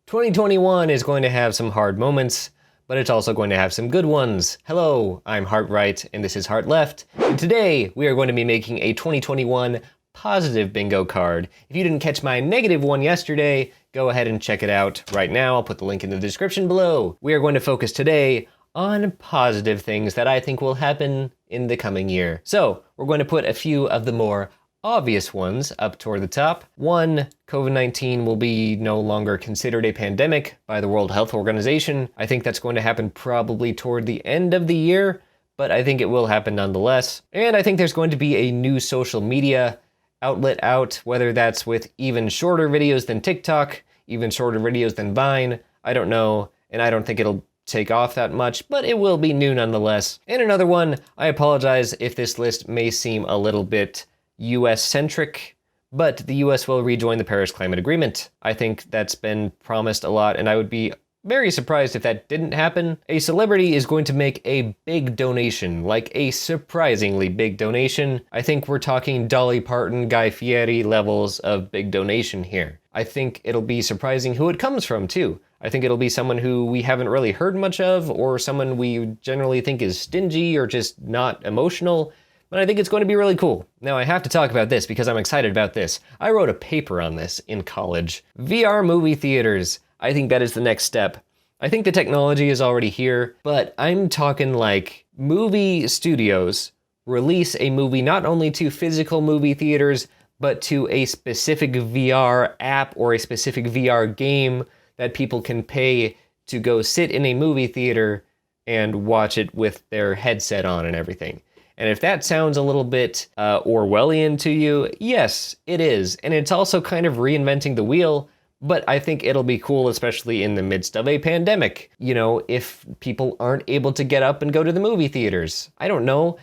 2021 is going to have some hard moments, but it's also going to have some good ones. Hello, I'm HeartRight, and this is HeartLeft. And today, we are going to be making a 2021 positive bingo card. If you didn't catch my negative one yesterday, go ahead and check it out right now. I'll put the link in the description below. We are going to focus today on positive things that I think will happen in the coming year. So, we're going to put a few of the more obvious ones up toward the top. One, COVID-19 will be no longer considered a pandemic by the World Health Organization. I think that's going to happen probably toward the end of the year, but I think it will happen nonetheless. And I think there's going to be a new social media outlet out, whether that's with even shorter videos than TikTok, even shorter videos than Vine. I don't know, and I don't think it'll take off that much, but it will be new nonetheless. And another one, I apologize if this list may seem a little bit US-centric, but the US will rejoin the Paris Climate Agreement. I think that's been promised a lot, and I would be very surprised if that didn't happen. A celebrity is going to make a big donation, like a surprisingly big donation. I think we're talking Dolly Parton, Guy Fieri levels of big donation here. I think it'll be surprising who it comes from, too. I think it'll be someone who we haven't really heard much of, or someone we generally think is stingy or just not emotional. But I think it's going to be really cool. Now I have to talk about this because I'm excited about this. I wrote a paper on this in college. VR movie theaters. I think that is the next step. I think the technology is already here, but I'm talking like movie studios release a movie not only to physical movie theaters, but to a specific VR app or a specific VR game that people can pay to go sit in a movie theater and watch it with their headset on and everything. And if that sounds a little bit Orwellian to you, yes, it is. And it's also kind of reinventing the wheel, but I think it'll be cool, especially in the midst of a pandemic. You know, if people aren't able to get up and go to the movie theaters. I don't know.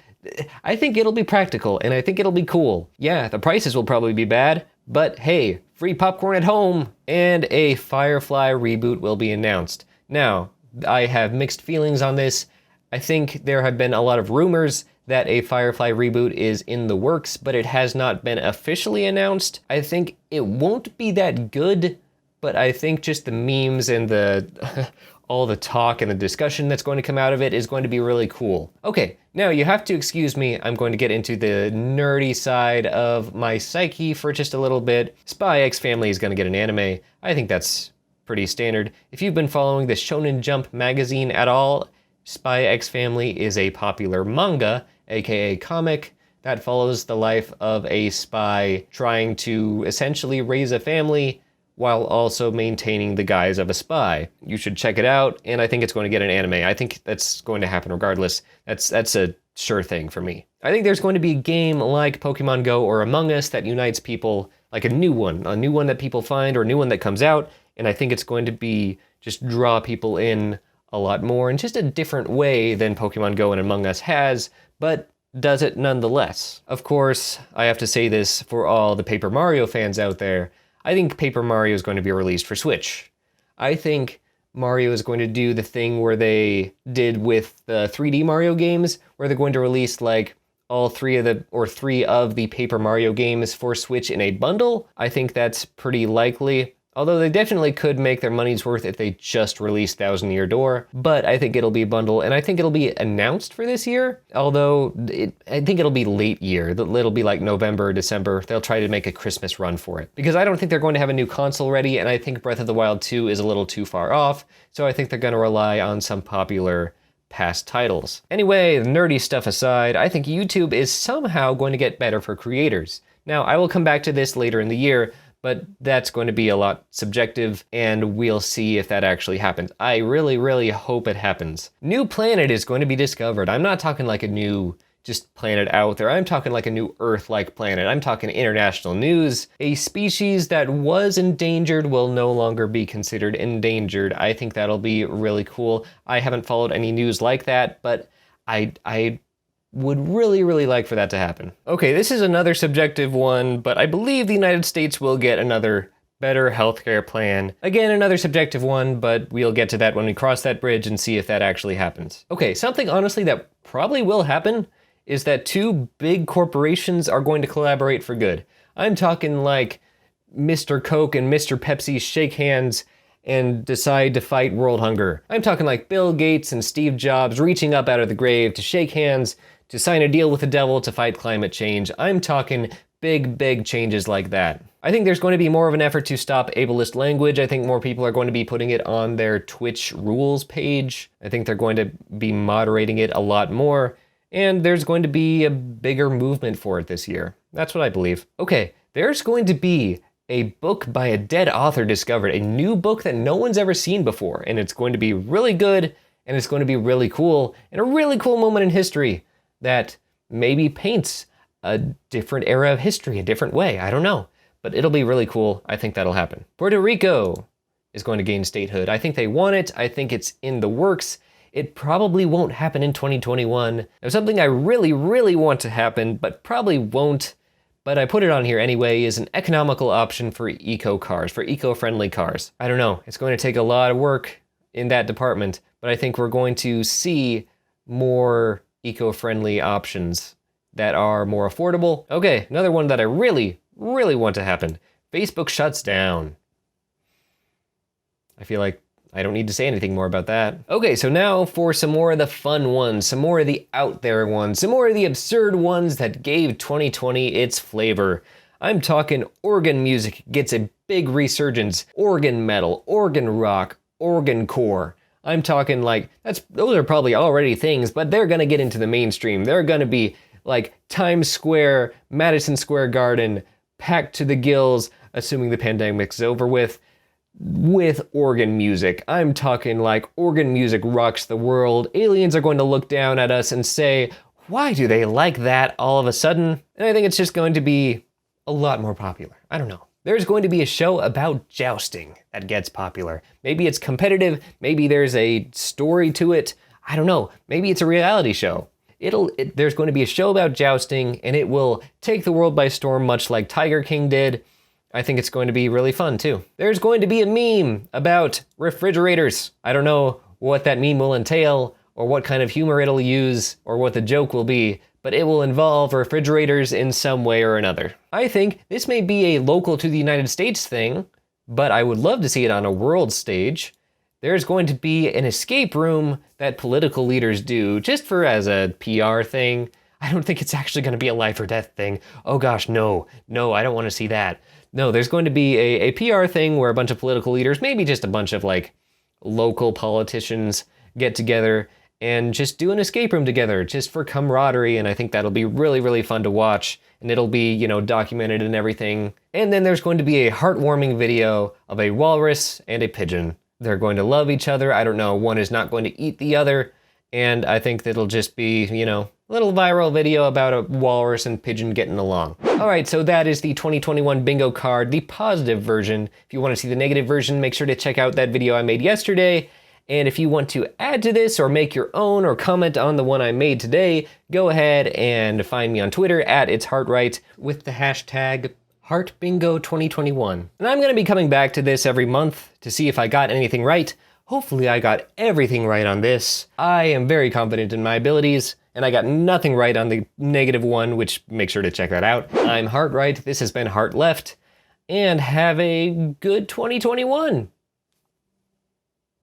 I think it'll be practical, and I think it'll be cool. Yeah, the prices will probably be bad, but hey, free popcorn at home! And a Firefly reboot will be announced. Now, I have mixed feelings on this. I think there have been a lot of rumors that a Firefly reboot is in the works, but it has not been officially announced. I think it won't be that good, but I think just the memes and the all the talk and the discussion that's going to come out of it is going to be really cool. Okay, now you have to excuse me, I'm going to get into the nerdy side of my psyche for just a little bit. Spy X Family is going to get an anime. I think that's pretty standard. If you've been following the Shonen Jump magazine at all, Spy X Family is a popular manga, aka comic, that follows the life of a spy trying to essentially raise a family while also maintaining the guise of a spy. You should check it out, and I think it's going to get an anime. I think that's going to happen regardless. That's a sure thing for me. I think there's going to be a game like Pokemon Go or Among Us that unites people, like a new one that people find or a new one that comes out, and I think it's going to be just draw people in a lot more in just a different way than Pokemon Go and Among Us has, but does it nonetheless. Of course, I have to say this for all the Paper Mario fans out there. I think Paper Mario is going to be released for Switch. I think Mario is going to do the thing where they did with the 3D Mario games, where they're going to release like all three of the Paper Mario games for Switch in a bundle. I think that's pretty likely. Although they definitely could make their money's worth if they just released Thousand Year Door, but I think it'll be a bundle, and I think it'll be announced for this year, although I think it'll be late year. It'll be like November, December. They'll try to make a Christmas run for it. Because I don't think they're going to have a new console ready, and I think Breath of the Wild 2 is a little too far off, so I think they're going to rely on some popular past titles. Anyway, the nerdy stuff aside, I think YouTube is somehow going to get better for creators. Now, I will come back to this later in the year, but that's going to be a lot subjective, and we'll see if that actually happens. I really, really hope it happens. New planet is going to be discovered. I'm not talking like a new just planet out there. I'm talking like a new Earth-like planet. I'm talking international news. A species that was endangered will no longer be considered endangered. I think that'll be really cool. I haven't followed any news like that, but I would really, really like for that to happen. Okay, this is another subjective one, but I believe the United States will get another better healthcare plan. Again, another subjective one, but we'll get to that when we cross that bridge and see if that actually happens. Okay, something honestly that probably will happen is that two big corporations are going to collaborate for good. I'm talking like Mr. Coke and Mr. Pepsi shake hands and decide to fight world hunger. I'm talking like Bill Gates and Steve Jobs reaching up out of the grave to shake hands, to sign a deal with the devil to fight climate change. I'm talking big changes like that. I think there's going to be more of an effort to stop ableist language. I think more people are going to be putting it on their Twitch rules page. I think they're going to be moderating it a lot more, and there's going to be a bigger movement for it this year. That's what I believe. Okay, there's going to be a book by a dead author discovered, a new book that no one's ever seen before, and it's going to be really good, and it's going to be really cool, and a really cool moment in history that maybe paints a different era of history, a different way. I don't know, but it'll be really cool. I think that'll happen. Puerto Rico is going to gain statehood. I think they want it. I think it's in the works. It probably won't happen in 2021. Now, something I really want to happen, but probably won't, but I put it on here anyway, is an economical option for eco cars, for eco-friendly cars. I don't know, it's going to take a lot of work in that department, but I think we're going to see more eco-friendly options that are more affordable. Okay, another one that I really want to happen. Facebook shuts down. I feel like I don't need to say anything more about that. Okay, so now for some more of the fun ones, some more of the out there ones, some more of the absurd ones that gave 2020 its flavor. I'm talking organ music gets a big resurgence. Organ metal, organ rock, organ core. I'm talking like, those are probably already things, but they're gonna get into the mainstream. They're gonna be like Times Square, Madison Square Garden, packed to the gills, assuming the pandemic's over with organ music. I'm talking like organ music rocks the world. Aliens are going to look down at us and say, why do they like that all of a sudden? And I think it's just going to be a lot more popular. I don't know. There's going to be a show about jousting that gets popular. Maybe it's competitive, maybe there's a story to it. I don't know. Maybe it's a reality show. There's going to be a show about jousting, and it will take the world by storm, much like Tiger King did. I think it's going to be really fun too. There's going to be a meme about refrigerators. I don't know what that meme will entail, or what kind of humor it'll use, or what the joke will be, but it will involve refrigerators in some way or another. I think this may be a local to the United States thing, but I would love to see it on a world stage. There's going to be an escape room that political leaders do, just as a PR thing. I don't think it's actually going to be a life or death thing. Oh gosh, no, I don't want to see that. No, there's going to be a PR thing where a bunch of political leaders, maybe just a bunch of like local politicians, get together and just do an escape room together, just for camaraderie, and I think that'll be really fun to watch, and it'll be, documented and everything. And then there's going to be a heartwarming video of a walrus and a pigeon. They're going to love each other. I don't know, one is not going to eat the other, and I think that'll just be, a little viral video about a walrus and pigeon getting along. All right, so that is the 2021 bingo card, the positive version. If you want to see the negative version, make sure to check out that video I made yesterday. And if you want to add to this or make your own or comment on the one I made today, go ahead and find me on Twitter at @It'sHeartRight with the hashtag HeartBingo2021. And I'm gonna be coming back to this every month to see if I got anything right. Hopefully I got everything right on this. I am very confident in my abilities, and I got nothing right on the negative one, which make sure to check that out. I'm HeartRight, this has been HeartLeft, and have a good 2021.